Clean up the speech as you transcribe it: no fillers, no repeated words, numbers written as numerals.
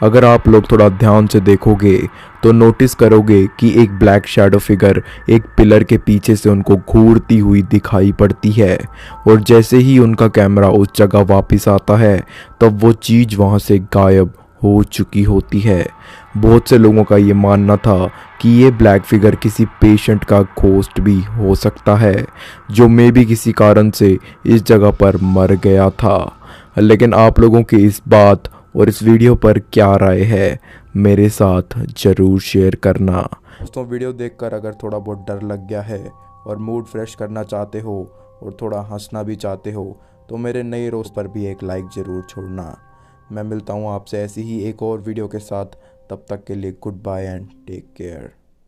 अगर आप लोग थोड़ा ध्यान से देखोगे तो नोटिस करोगे कि एक ब्लैक शैडो फिगर एक पिलर के पीछे से उनको घूरती हुई दिखाई पड़ती है। और जैसे ही उनका कैमरा उस जगह वापस आता है तब वो चीज़ वहाँ से गायब हो चुकी होती है। बहुत से लोगों का ये मानना था कि ये ब्लैक फिगर किसी पेशेंट का घोस्ट भी हो सकता है जो मे बी किसी कारण से इस जगह पर मर गया था। लेकिन आप लोगों की इस बात और इस वीडियो पर क्या राय है मेरे साथ ज़रूर शेयर करना। दोस्तों, वीडियो देखकर अगर थोड़ा बहुत डर लग गया है और मूड फ्रेश करना चाहते हो और थोड़ा हंसना भी चाहते हो तो मेरे नए रोज़ पर भी एक लाइक ज़रूर छोड़ना। मैं मिलता हूँ आपसे ऐसी ही एक और वीडियो के साथ। तब तक के लिए goodbye and take care.